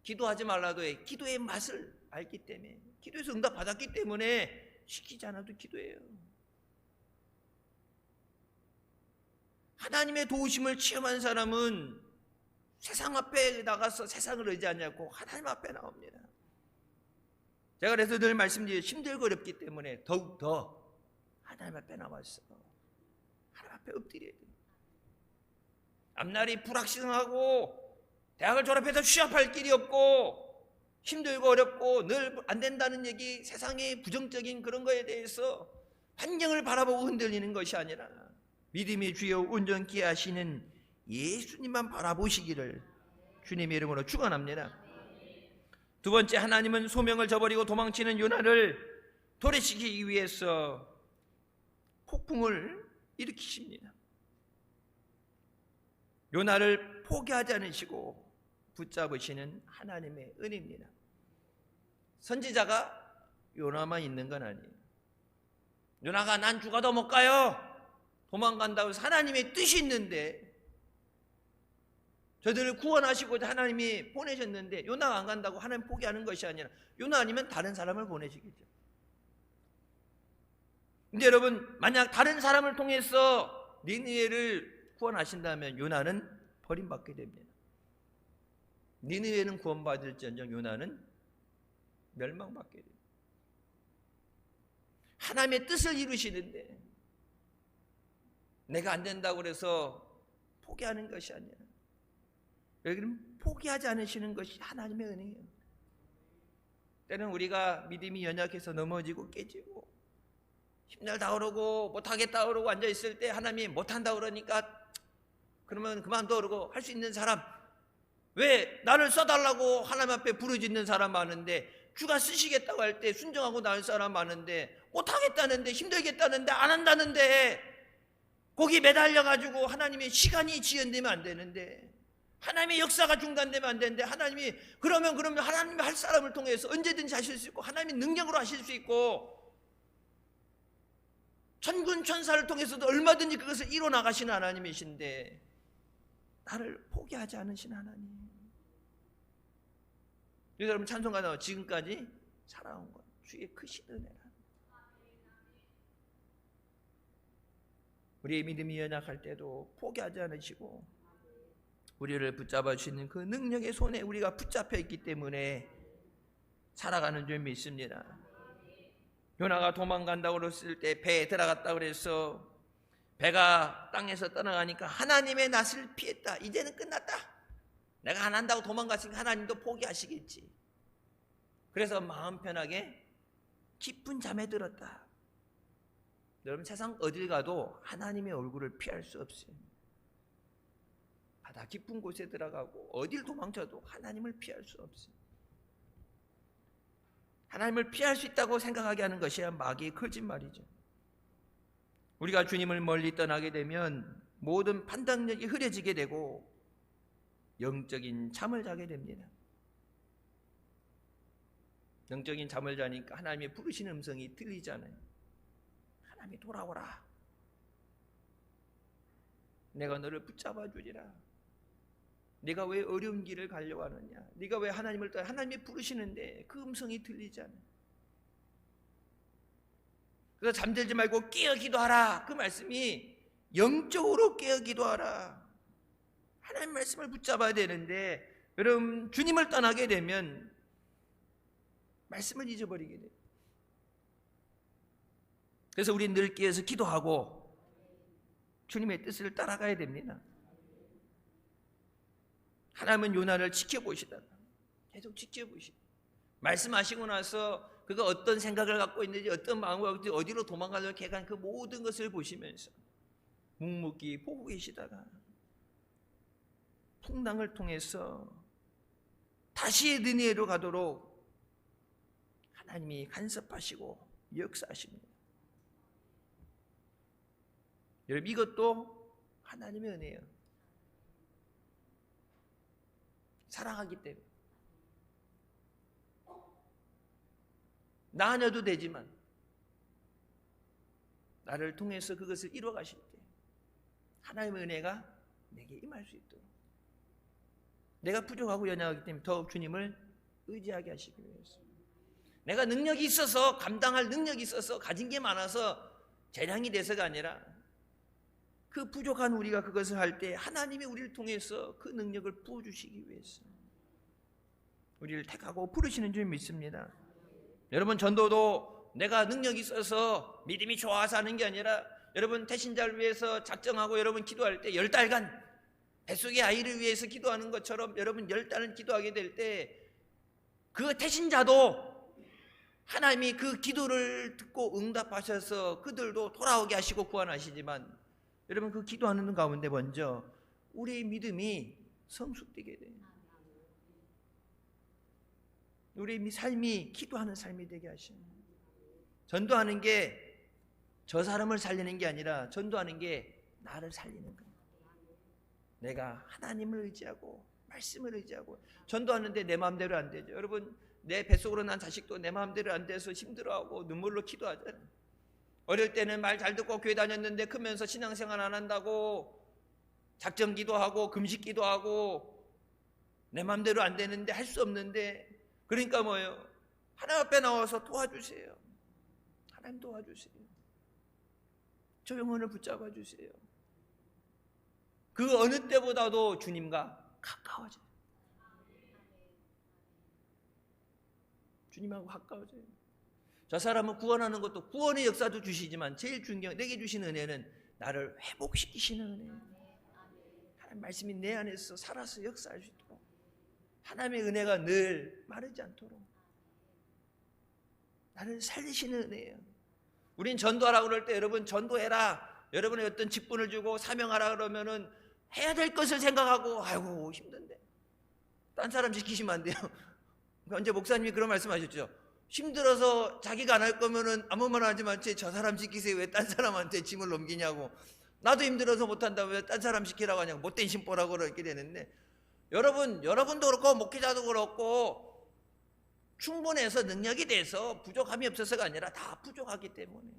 기도하지 말라도 해. 기도의 맛을 알기 때문에, 기도해서 응답받았기 때문에 시키지 않아도 기도해요. 하나님의 도우심을 체험한 사람은 세상 앞에 나가서 세상을 의지하지 않고 하나님 앞에 나옵니다. 제가 그래서 늘 말씀드려요. 힘들고 어렵기 때문에 더욱더 하나님 앞에 나와서 하나님 앞에 엎드려야 돼요. 앞날이 불확실하고 대학을 졸업해서 취업할 길이 없고 힘들고 어렵고 늘 안 된다는 얘기, 세상의 부정적인 그런 거에 대해서 환경을 바라보고 흔들리는 것이 아니라 믿음의 주여 온전케 하시는 예수님만 바라보시기를 주님의 이름으로 축원합니다. 두 번째, 하나님은 소명을 저버리고 도망치는 요나를 도래시키기 위해서 폭풍을 일으키십니다. 요나를 포기하지 않으시고 붙잡으시는 하나님의 은혜입니다. 선지자가 요나만 있는 건 아니에요. 요나가 난 죽어도 못 가요, 도망간다고 해서 하나님의 뜻이 있는데, 저들을 구원하시고자 하나님이 보내셨는데 요나가 안 간다고 하나님 포기하는 것이 아니라 요나 아니면 다른 사람을 보내시겠죠. 근데 여러분, 만약 다른 사람을 통해서 니느웨를 구원하신다면 요나는 버림받게 됩니다. 니느웨는 구원받을지언정 요나는 멸망받게 됩니다. 하나님의 뜻을 이루시는데 내가 안 된다고 그래서 포기하는 것이 아니라, 여기는 포기하지 않으시는 것이 하나님의 은혜예요. 때는 우리가 믿음이 연약해서 넘어지고 깨지고 힘들다 그러고 못하겠다 그러고 앉아있을 때 하나님이 못한다 그러니까 그러면 그만둬 그러고 할 수 있는 사람, 왜 나를 써달라고 하나님 앞에 부르짖는 사람 많은데, 주가 쓰시겠다고 할 때 순종하고 나올 사람 많은데, 못하겠다는데 힘들겠다는데 안 한다는데 거기 매달려가지고 하나님의 시간이 지연되면 안 되는데, 하나님의 역사가 중단되면 안 되는데, 하나님이 그러면 하나님이 할 사람을 통해서 언제든지 하실 수 있고 하나님의 능력으로 하실 수 있고 천군 천사를 통해서도 얼마든지 그것을 이뤄나가시는 하나님이신데 나를 포기하지 않으신 하나님. 여러분 찬송가 나와 지금까지 살아온 것 주의 크신 은혜라. 우리의 믿음이 연약할 때도 포기하지 않으시고 우리를 붙잡아 주시는 그 능력의 손에 우리가 붙잡혀 있기 때문에 살아가는 줄 믿습니다. 요나가 도망간다고 그랬을 때 배에 들어갔다고 그래서 배가 땅에서 떠나가니까 하나님의 낯을 피했다. 이제는 끝났다. 내가 안 한다고 도망갔으니까 하나님도 포기하시겠지. 그래서 마음 편하게 깊은 잠에 들었다. 여러분 세상 어딜 가도 하나님의 얼굴을 피할 수 없어요. 바다 깊은 곳에 들어가고 어딜 도망쳐도 하나님을 피할 수 없어요. 하나님을 피할 수 있다고 생각하게 하는 것이 마귀의 거짓말이죠. 우리가 주님을 멀리 떠나게 되면 모든 판단력이 흐려지게 되고 영적인 잠을 자게 됩니다. 영적인 잠을 자니까 하나님의 부르시는 음성이 들리잖아요. 하나님이 돌아오라. 내가 너를 붙잡아 주리라. 네가 왜 어려운 길을 가려고 하느냐? 네가 왜 하나님을 떠나? 하나님이 부르시는데 그 음성이 들리잖아요. 그래서 잠들지 말고 깨어 기도하라. 그 말씀이 영적으로 깨어 기도하라. 하나님 말씀을 붙잡아야 되는데 여러분 주님을 떠나게 되면 말씀을 잊어버리게 돼요. 그래서 우리는 늘 깨어서 기도하고 주님의 뜻을 따라가야 됩니다. 하나님은 요나를 지켜보시다가 계속 지켜보시다. 말씀하시고 나서 그가 어떤 생각을 갖고 있는지 어떤 마음을 갖고 있는지 어디로 도망가려고 계획한 그 모든 것을 보시면서 묵묵히 보고 계시다가 풍랑을 통해서 다시 느니에로 가도록 하나님이 간섭하시고 역사하십니다. 여러분 이것도 하나님의 은혜예요. 사랑하기 때문에. 나 아니어도 되지만 나를 통해서 그것을 이루어 가실 때 하나님의 은혜가 내게 임할 수 있도록 내가 부족하고 연약하기 때문에 더욱 주님을 의지하게 하시기 위해서 내가 능력이 있어서 감당할 능력이 있어서 가진 게 많아서 재량이 돼서가 아니라 그 부족한 우리가 그것을 할 때 하나님이 우리를 통해서 그 능력을 부어주시기 위해서 우리를 택하고 부르시는 줄 믿습니다. 여러분 전도도 내가 능력이 있어서 믿음이 좋아서 하는 게 아니라 여러분 태신자를 위해서 작정하고 여러분 기도할 때 10달간 뱃속의 아이를 위해서 기도하는 것처럼 여러분 10달을 기도하게 될 때 그 태신자도 하나님이 그 기도를 듣고 응답하셔서 그들도 돌아오게 하시고 구원하시지만 여러분 그 기도하는 가운데 먼저 우리의 믿음이 성숙되게 돼요. 우리의 삶이 기도하는 삶이 되게 하십니다. 전도하는 게 저 사람을 살리는 게 아니라 전도하는 게 나를 살리는 거예요. 내가 하나님을 의지하고 말씀을 의지하고 전도하는데 내 마음대로 안 되죠. 여러분 내 뱃속으로 난 자식도 내 마음대로 안 돼서 힘들어하고 눈물로 기도하잖아요. 어릴 때는 말 잘 듣고 교회 다녔는데 크면서 신앙생활 안 한다고 작정 기도하고 금식 기도하고 내 마음대로 안 되는데 할 수 없는데 그러니까 뭐예요? 하나님 앞에 나와서 도와주세요. 하나님 도와주세요. 저 영혼을 붙잡아 주세요. 그 어느 때보다도 주님과 가까워져요. 주님하고 가까워져요. 저 사람은 구원하는 것도 구원의 역사도 주시지만 제일 중요한 내게 주시는 은혜는 나를 회복시키시는 은혜예요. 하나님 말씀이 내 안에서 살아서 역사할 수 있도록 하나님의 은혜가 늘 마르지 않도록 나를 살리시는 은혜예요. 우린 전도하라고 그럴 때 여러분 전도해라. 여러분의 어떤 직분을 주고 사명하라 그러면은 해야 될 것을 생각하고 아이고 힘든데 딴 사람 지키시면 안 돼요. 언제 목사님이 그런 말씀하셨죠. 힘들어서 자기가 안 할 거면은 아무 말 하지 마지 저 사람 지키세요. 왜 딴 사람한테 짐을 넘기냐고. 나도 힘들어서 못한다고 왜 딴 사람 시키라고 하냐고. 못된 심보라고 그렇게 되는데 여러분도 그렇고 목회자도 그렇고 충분해서 능력이 돼서 부족함이 없어서가 아니라 다 부족하기 때문에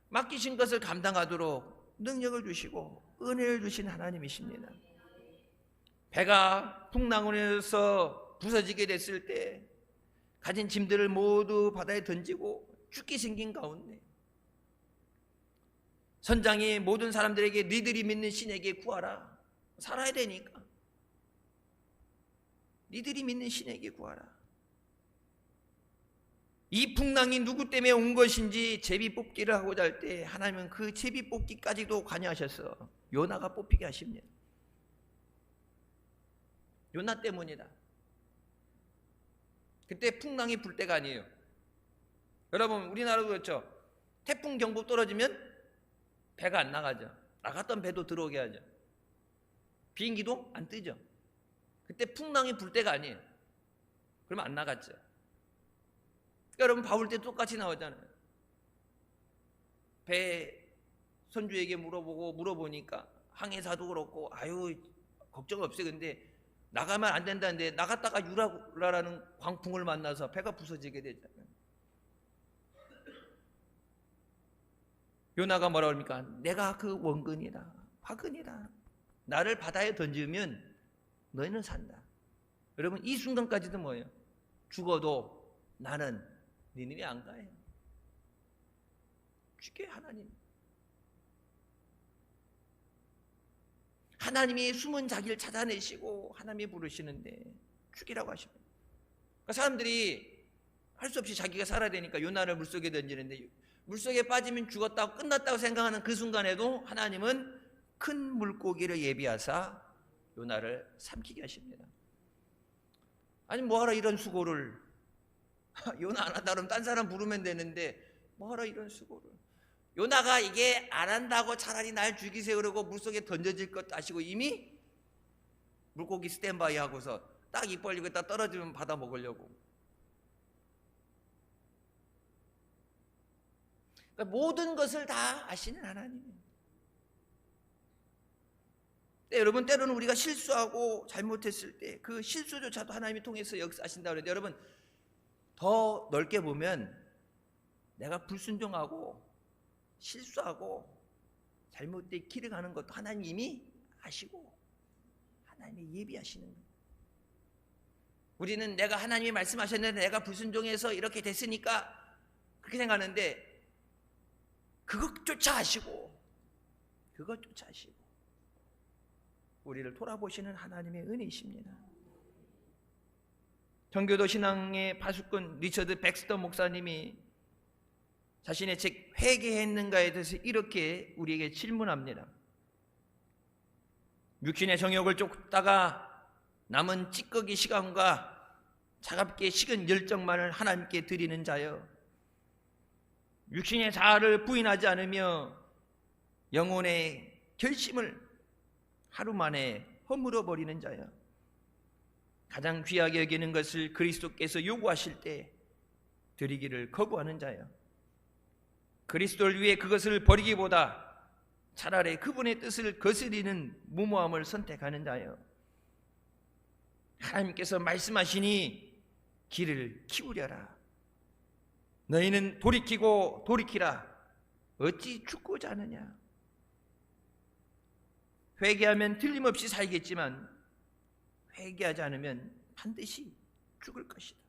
맡기신 것을 감당하도록 능력을 주시고 은혜를 주신 하나님이십니다. 배가 풍랑으로 부서지게 됐을 때 가진 짐들을 모두 바다에 던지고 죽게 생긴 가운데 선장이 모든 사람들에게 니들이 믿는 신에게 구하라. 살아야 되니까 니들이 믿는 신에게 구하라. 이 풍랑이 누구 때문에 온 것인지 제비 뽑기를 하고자 할 때 하나님은 그 제비 뽑기까지도 관여하셔서 요나가 뽑히게 하십니다. 요나 때문이다. 그때 풍랑이 불 때가 아니에요. 여러분 우리나라도 그렇죠. 태풍 경보 떨어지면 배가 안 나가죠. 나갔던 배도 들어오게 하죠. 비행기도 안 뜨죠. 그때 풍랑이 불 때가 아니에요. 그러면 안 나갔죠. 여러분 바울 때 똑같이 나오잖아요. 배 선주에게 물어보니까 항해사도 그렇고 아유 걱정 없어요. 근데 나가면 안 된다는데 나갔다가 유라라는 광풍을 만나서 배가 부서지게 되잖아요. 요나가 뭐라 그럽니까? 내가 그 원근이다, 화근이다. 나를 바다에 던지면 너희는 산다. 여러분 이 순간까지도 뭐예요? 죽어도 나는 니느웨 안 가요. 쉽게 하나님이 숨은 자기를 찾아내시고 하나님이 부르시는데 죽이라고 하십니다. 그러니까 사람들이 할 수 없이 자기가 살아야 되니까 요나를 물속에 던지는데 물속에 빠지면 죽었다고 끝났다고 생각하는 그 순간에도 하나님은 큰 물고기를 예비하사 요나를 삼키게 하십니다. 아니 뭐하러 이런 수고를 요나 안 한다 그러면 딴 사람 부르면 되는데 뭐하러 이런 수고를. 요나가 이게 안 한다고 차라리 날 죽이세요 그러고 물속에 던져질 것 아시고 이미 물고기 스탠바이 하고서 딱 입 벌리고 딱 떨어지면 받아 먹으려고. 그러니까 모든 것을 다 아시는 하나님이에요. 여러분 때로는 우리가 실수하고 잘못했을 때 그 실수조차도 하나님이 통해서 역사하신다고 그러는데 여러분 더 넓게 보면 내가 불순종하고 실수하고 잘못된 길을 가는 것도 하나님 이미 아시고 하나님이 예비하시는 거예요. 우리는 내가 하나님이 말씀하셨는데 내가 불순종해서 이렇게 됐으니까 그렇게 생각하는데 그것조차 아시고 우리를 돌아보시는 하나님의 은혜이십니다. 정교도 신앙의 파수꾼 리처드 백스터 목사님이 자신의 책 회개했는가에 대해서 이렇게 우리에게 질문합니다. 육신의 정욕을 쫓다가 남은 찌꺼기 시간과 차갑게 식은 열정만을 하나님께 드리는 자여, 육신의 자아를 부인하지 않으며 영혼의 결심을 하루 만에 허물어 버리는 자여, 가장 귀하게 여기는 것을 그리스도께서 요구하실 때 드리기를 거부하는 자여, 그리스도를 위해 그것을 버리기보다 차라리 그분의 뜻을 거스리는 무모함을 선택하는 자여, 하나님께서 말씀하시니 귀를 기울여라. 너희는 돌이키라. 어찌 죽고자 하느냐. 회개하면 틀림없이 살겠지만 회개하지 않으면 반드시 죽을 것이다.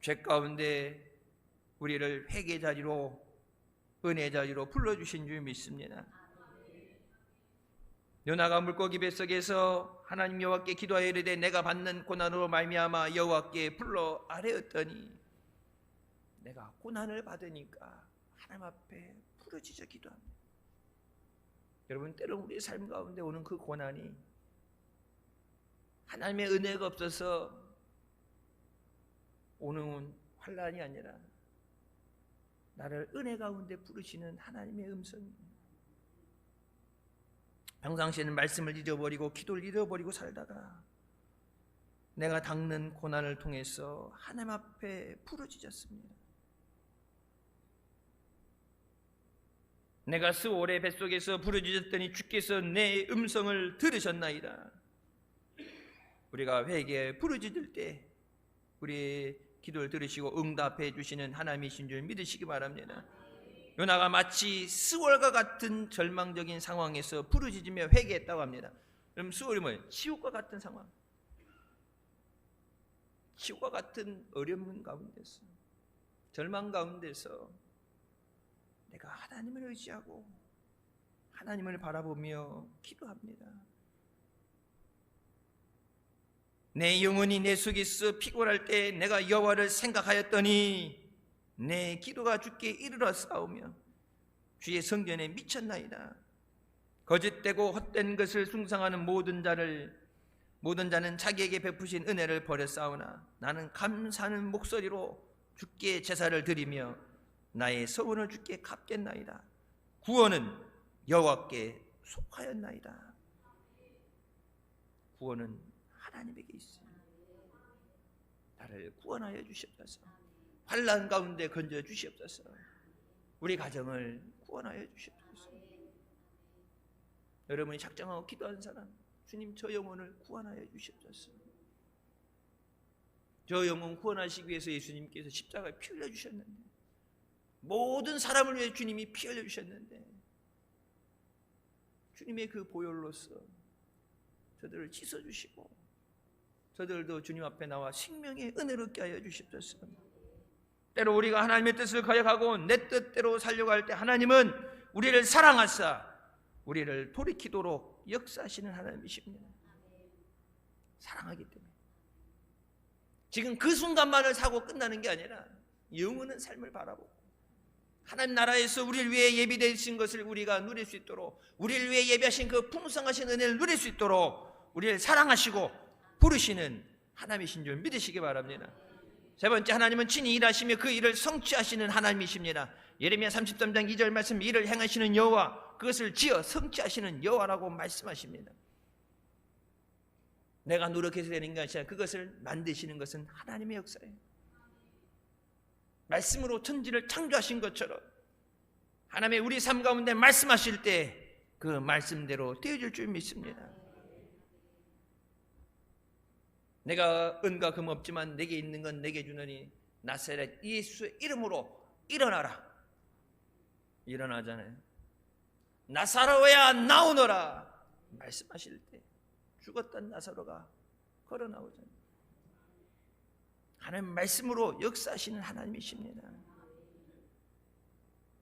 죄 가운데 우리를 회개 자리로, 은혜 자리로 불러주신 줄 믿습니다. 요나가 물고기 뱃속에서 하나님 여호와께 기도하여 이르되 내가 받는 고난으로 말미암아 여호와께 불러 아뢰었더니, 내가 고난을 받으니까 하나님 앞에 부르짖어 기도합니다. 여러분 때로는 우리의 삶 가운데 오는 그 고난이 하나님의 은혜가 없어서 오는 환난이 아니라 나를 은혜 가운데 부르시는 하나님의 음성입니다. 평상시에는 말씀을 잊어버리고 기도를 잃어버리고 살다가 내가 닦는 고난을 통해서 하나님 앞에 부르짖었습니다. 내가 스올의 뱃속에서 부르짖었더니 주께서 내 음성을 들으셨나이다. 우리가 회개에 부르짖을 때 우리의 기도를 들으시고 응답해 주시는 하나님이신 줄 믿으시기 바랍니다. 요나가 마치 스월과 같은 절망적인 상황에서 부르짖으며 회개했다고 합니다. 그럼 스월이 뭐예요? 지옥과 같은 상황, 지옥과 같은 어려움 가운데서, 절망 가운데서 내가 하나님을 의지하고 하나님을 바라보며 기도합니다. 내 영혼이 내 속에서 피곤할 때 내가 여호와를 생각하였더니 내 기도가 주께 이르러 싸우며 주의 성전에 미쳤나이다. 거짓되고 헛된 것을 숭상하는 모든 자는 자기에게 베푸신 은혜를 버렸사오나 나는 감사하는 목소리로 주께 제사를 드리며 나의 서원을 주께 갚겠나이다. 구원은 여호와께 속하였나이다. 구원은 하나님에게 있습니다. 나를 구원하여 주시옵소서. 환난 가운데 건져 주시옵소서. 우리 가정을 구원하여 주시옵소서. 여러분이 작정하고 기도하는 사람, 주님 저 영혼을 구원하여 주시옵소서. 저 영혼 구원하시기 위해서 예수님께서 십자가에 피 흘려 주셨는데, 모든 사람을 위해 주님이 피 흘려 주셨는데, 주님의 그 보혈로서 저들을 씻어주시고 저들도 주님 앞에 나와 생명의 은혜를 얻게 하여 주시옵소서. 때로 우리가 하나님의 뜻을 거역하고 내 뜻대로 살려고 할 때 하나님은 우리를 사랑하사 우리를 돌이키도록 역사하시는 하나님이십니다. 사랑하기 때문에 지금 그 순간만을 사고 끝나는 게 아니라 영원한 삶을 바라보고 하나님 나라에서 우리를 위해 예비되신 것을 우리가 누릴 수 있도록, 우리를 위해 예비하신 그 풍성하신 은혜를 누릴 수 있도록 우리를 사랑하시고 부르시는 하나님이신 줄 믿으시기 바랍니다. 세 번째, 하나님은 친히 일하시며 그 일을 성취하시는 하나님이십니다. 예레미야 33장 2절 말씀, 일을 행하시는 여호와, 그것을 지어 성취하시는 여호와라고 말씀하십니다. 내가 노력해서 되는 것이 아니라 그것을 만드시는 것은 하나님의 역사예요. 말씀으로 천지를 창조하신 것처럼 하나님의 우리 삶 가운데 말씀하실 때 그 말씀대로 되어질 줄 믿습니다. 내가 은과 금 없지만 내게 있는 건 내게 주느니 나사렛 예수의 이름으로 일어나라. 일어나잖아요. 나사로야 나오너라 말씀하실 때 죽었던 나사로가 걸어 나오잖아요. 하나님 말씀으로 역사하시는 하나님이십니다.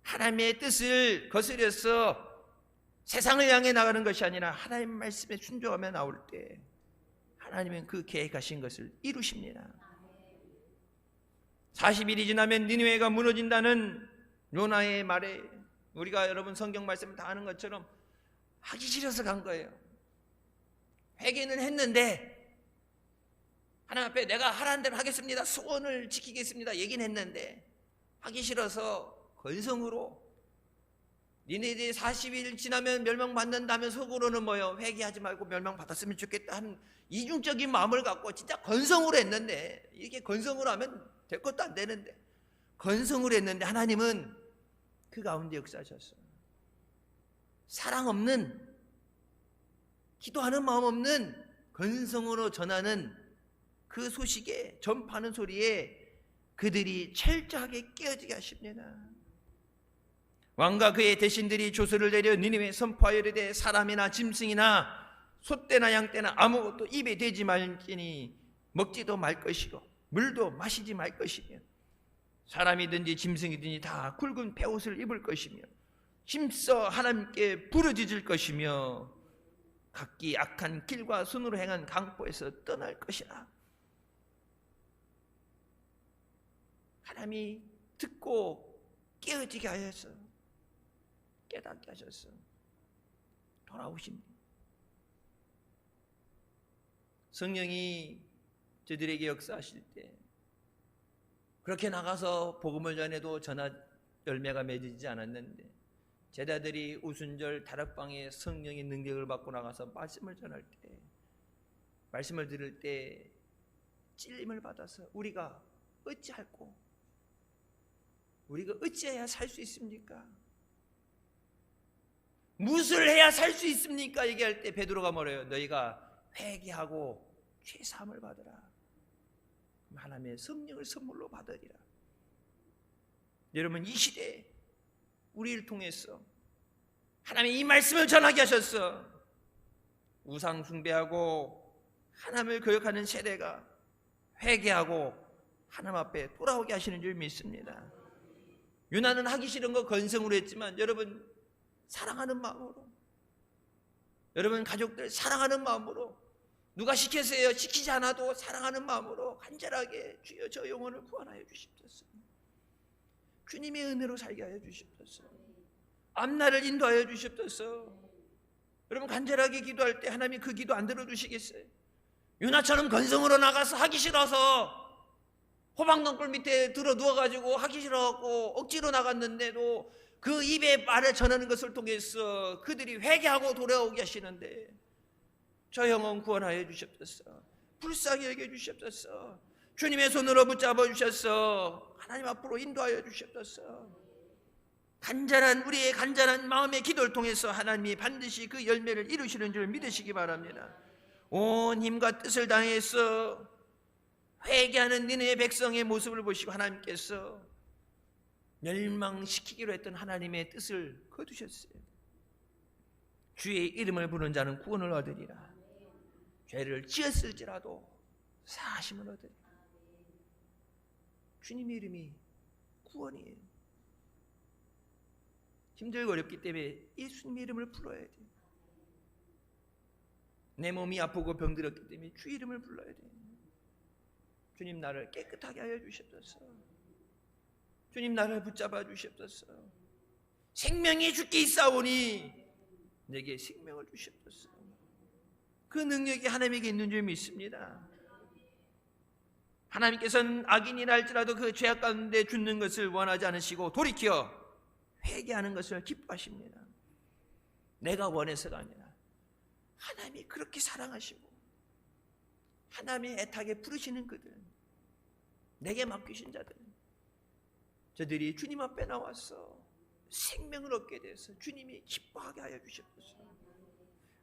하나님의 뜻을 거스려서 세상을 향해 나가는 것이 아니라 하나님 말씀에 순종하며 나올 때 하나님은 그 계획하신 것을 이루십니다. 40일이 지나면 니느웨가 무너진다는 요나의 말에 우리가 여러분 성경 말씀 다 아는 것처럼 하기 싫어서 간 거예요. 회개는 했는데 하나님 앞에 내가 하라는 대로 하겠습니다, 소원을 지키겠습니다 얘기는 했는데 하기 싫어서 건성으로 니네들이 40일 지나면 멸망받는다면 속으로는 뭐요? 회개하지 말고 멸망받았으면 좋겠다 하는 이중적인 마음을 갖고 진짜 건성으로 했는데, 이게 건성으로 하면 될 것도 안 되는데 건성으로 했는데 하나님은 그 가운데 역사하셨어요. 사랑 없는, 기도하는 마음 없는 건성으로 전하는 그 소식에, 전파하는 소리에 그들이 철저하게 깨어지게 하십니다. 왕과 그의 대신들이 조서를 내려 니느웨에 선포하여 이르되 사람이나 짐승이나 소떼나 양떼나 아무것도 입에 대지 말지니 먹지도 말 것이고 물도 마시지 말 것이며 사람이든지 짐승이든지 다 굵은 베옷을 입을 것이며 힘써 하나님께 부르짖을 것이며 각기 악한 길과 손으로 행한 강포에서 떠날 것이라. 하나님이 듣고 깨어지게 하여서 깨닫게 하셔서 돌아오십니다. 성령이 저들에게 역사하실 때 그렇게 나가서 복음을 전해도 전하 열매가 맺어지지 않았는데 제자들이 오순절 다락방에 성령의 능력을 받고 나가서 말씀을 전할 때, 말씀을 들을 때 찔림을 받아서 우리가 어찌할꼬, 우리가 어찌해야 살 수 있습니까? 무엇을 해야 살 수 있습니까? 얘기할 때 베드로가 뭐래요? 너희가 회개하고 죄 사함을 받으라. 하나님의 성령을 선물로 받으리라. 여러분, 이 시대에 우리를 통해서 하나님이 이 말씀을 전하게 하셨어. 우상 숭배하고 하나님을 거역하는 세대가 회개하고 하나님 앞에 돌아오게 하시는 줄 믿습니다. 유나는 하기 싫은 거 건성으로 했지만 여러분 사랑하는 마음으로, 여러분 가족들 사랑하는 마음으로, 누가 시켰어요? 시키지 않아도 사랑하는 마음으로 간절하게 주여 저 영혼을 구원하여 주십소서. 주님의 은혜로 살게 하여 주십소서. 앞날을 인도하여 주십소서. 여러분 간절하게 기도할 때 하나님이 그 기도 안 들어주시겠어요? 유나처럼 건성으로 나가서 하기 싫어서 호박덩굴 밑에 들어 누워가지고 하기 싫어갖고 억지로 나갔는데도 그 입에 말을 전하는 것을 통해서 그들이 회개하고 돌아오게 하시는데 저 영혼 구원하여 주십소서. 불쌍히 여겨 주십소서. 주님의 손으로 붙잡아 주셔서 하나님 앞으로 인도하여 주십소서. 우리의 간절한 마음의 기도를 통해서 하나님이 반드시 그 열매를 이루시는 줄 믿으시기 바랍니다. 온 힘과 뜻을 다해서 회개하는 니네의 백성의 모습을 보시고 하나님께서 멸망시키기로 했던 하나님의 뜻을 거두셨어요. 주의 이름을 부르는 자는 구원을 얻으리라. 죄를 지었을지라도 사하심을 얻으리라. 주님의 이름이 구원이에요. 힘들고 어렵기 때문에 예수님의 이름을 불러야 돼요. 내 몸이 아프고 병들었기 때문에 주 이름을 불러야 돼요. 주님 나를 깨끗하게 하여 주십소서. 주님 나를 붙잡아 주십소서. 생명이 주께 있사오니 내게 생명을 주십소서. 그 능력이 하나님에게 있는 줄 믿습니다. 하나님께서는 악인이라 할지라도 그 죄악 가운데 죽는 것을 원하지 않으시고 돌이켜 회개하는 것을 기뻐하십니다. 내가 원해서가 아니라 하나님이 그렇게 사랑하시고 하나님의 애타게 부르시는 그들, 내게 맡기신 자들, 저들이 주님 앞에 나와서 생명을 얻게 돼서 주님이 기뻐하게 하여 주십소서.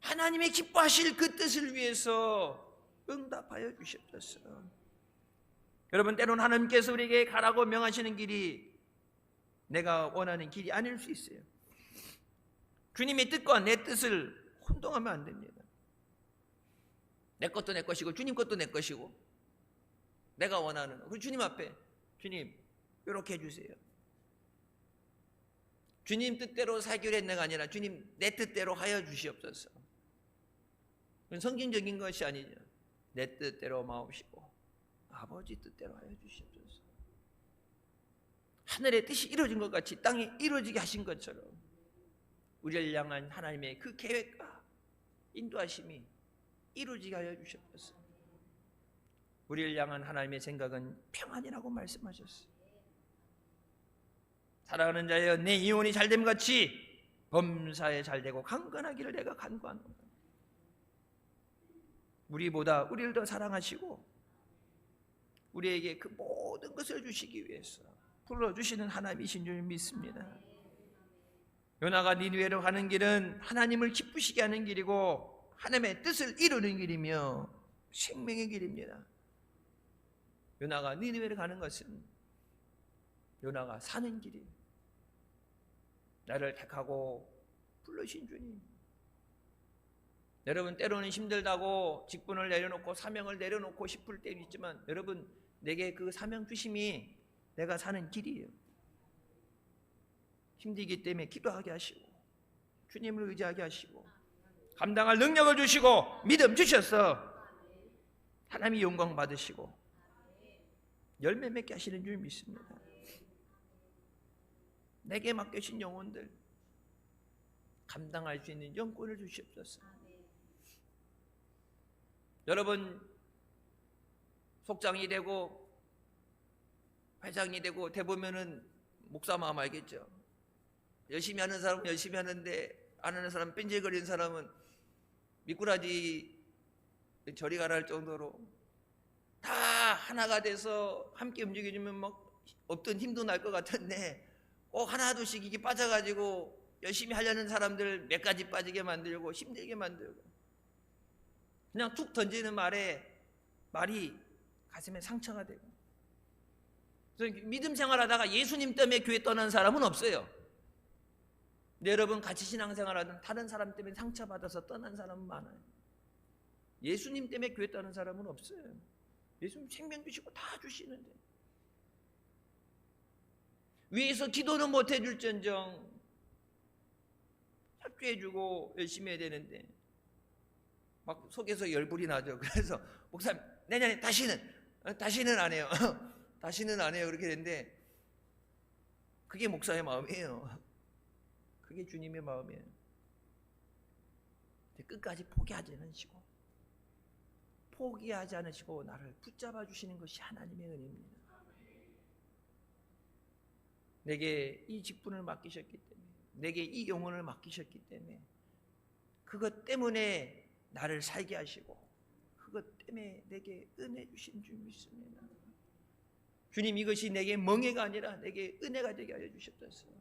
하나님의 기뻐하실 그 뜻을 위해서 응답하여 주십소서. 여러분 때로는 하나님께서 우리에게 가라고 명하시는 길이 내가 원하는 길이 아닐 수 있어요. 주님의 뜻과 내 뜻을 혼동하면 안 됩니다. 내 것도 내 것이고 주님 것도 내 것이고 내가 원하는 거. 주님 앞에 주님 이렇게 해주세요. 주님 뜻대로 살기로 했네가 아니라 주님 내 뜻대로 하여 주시옵소서. 그건 성경적인 것이 아니죠. 내 뜻대로 마옵시고 아버지 뜻대로 하여 주시옵소서. 하늘의 뜻이 이루어진 것 같이 땅에 이루어지게 하신 것처럼 우리를 향한 하나님의 그 계획과 인도하심이 이루어지게 하여 주시옵소서. 우리를 향한 하나님의 생각은 평안이라고 말씀하셨어요. 사랑하는 자여 내 이혼이 잘됨 같이 범사에 잘되고 강건하기를 내가 간구하노라. 우리보다 우리를 더 사랑하시고 우리에게 그 모든 것을 주시기 위해서 불러주시는 하나님이신 줄 믿습니다. 요나가 니느웨로 가는 길은 하나님을 기쁘시게 하는 길이고 하나님의 뜻을 이루는 길이며 생명의 길입니다. 요나가 니느웨로 가는 것은 요나가 사는 길이에요. 나를 택하고 불러신 주님. 여러분 때로는 힘들다고 직분을 내려놓고 사명을 내려놓고 싶을 때도 있지만 여러분 내게 그 사명 주심이 내가 사는 길이에요. 힘들기 때문에 기도하게 하시고 주님을 의지하게 하시고 감당할 능력을 주시고 믿음 주셔서 하나님이 영광 받으시고 열매 맺게 하시는 줄 믿습니다. 내게 맡겨진 영혼들 감당할 수 있는 영권을 주시옵소서. 여러분 속장이 되고 회장이 되고 대보면은 목사 마음 알겠죠? 열심히 하는 사람은 열심히 하는데 안 하는 사람, 뺀질거리는 사람은 미꾸라지 저리 가라 할 정도로 다 하나가 돼서 함께 움직여주면 막 없던 힘도 날 것 같은데 꼭 하나둘씩 이게 빠져가지고 열심히 하려는 사람들 몇 가지 빠지게 만들고 힘들게 만들고 그냥 툭 던지는 말에 말이 가슴에 상처가 되고. 그래서 믿음 생활하다가 예수님 때문에 교회 떠난 사람은 없어요. 근데 여러분 같이 신앙생활하던 다른 사람 때문에 상처받아서 떠난 사람은 많아요. 예수님 때문에 교회 떠난 사람은 없어요. 예수님 생명 주시고 다 주시는데 위에서 기도는 못 해줄전정 협조해주고 열심히 해야 되는데 막 속에서 열불이 나죠. 그래서 목사님 내년에 다시는 안 해요. 다시는 안 해요. 그렇게 되는데 그게 목사의 마음이에요. 그게 주님의 마음이에요. 끝까지 포기하지 않으시고 나를 붙잡아 주시는 것이 하나님의 은혜입니다. 내게 이 직분을 맡기셨기 때문에, 내게 이 영혼을 맡기셨기 때문에, 그것 때문에 나를 살게 하시고 그것 때문에 내게 은혜 주신 줄 믿습니다. 주님, 이것이 내게 멍해가 아니라 내게 은혜가 되게 하여 주셨어요.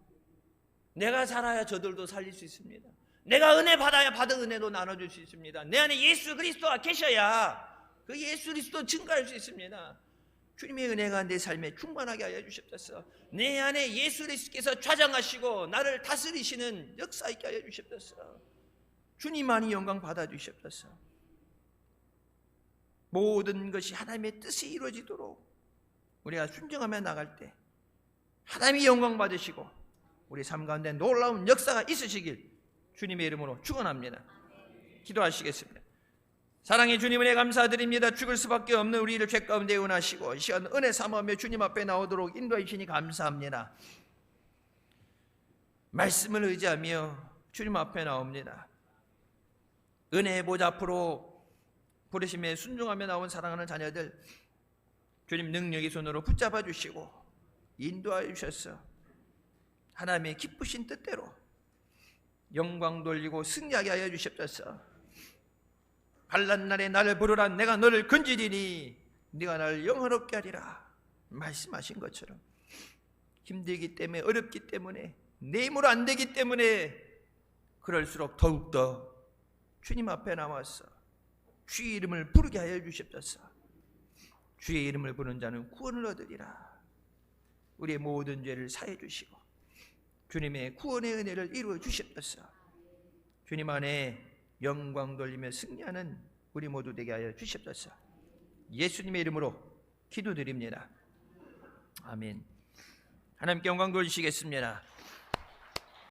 내가 살아야 저들도 살릴 수 있습니다. 내가 은혜 받아야 받은 은혜도 나눠줄 수 있습니다. 내 안에 예수 그리스도가 계셔야 그 예수 그리스도 증가할 수 있습니다. 주님의 은혜가 내 삶에 충만하게 하여 주셨소서. 내 안에 예수 그리스도께서 좌장하시고 나를 다스리시는 역사 있게 하여 주셨소서. 주님만이 영광 받아 주셨소서. 모든 것이 하나님의 뜻이 이루어지도록 우리가 순종하며 나갈 때 하나님이 영광 받으시고 우리 삶 가운데 놀라운 역사가 있으시길 주님의 이름으로 축원합니다. 기도하시겠습니다. 사랑의 주님, 은혜 감사드립니다. 죽을 수밖에 없는 우리를 죄 가운데 은하시고 이 시간 은혜 삼으며 주님 앞에 나오도록 인도해 주시니 감사합니다. 말씀을 의지하며 주님 앞에 나옵니다. 은혜의 보좌 앞으로 부르심에 순종하며 나온 사랑하는 자녀들 주님 능력의 손으로 붙잡아 주시고 인도하여 주셔서 하나님의 기쁘신 뜻대로 영광 돌리고 승리하게 하여 주십소서. 환난 날에 나를 부르라 내가 너를 건지리니 네가 나를 영화롭게 하리라 말씀하신 것처럼 힘들기 때문에 어렵기 때문에 내 힘으로 안 되기 때문에 그럴수록 더욱더 주님 앞에 나와서 주의 이름을 부르게 하여 주십소서. 주의 이름을 부르는 자는 구원을 얻으리라. 우리의 모든 죄를 사해 주시고 주님의 구원의 은혜를 이루어 주십소서. 주님 안에 영광 돌리며 승리하는 우리 모두 되게 하여 주십소서. 예수님의 이름으로 기도드립니다. 아멘. 하나님께 영광 돌리시겠습니다.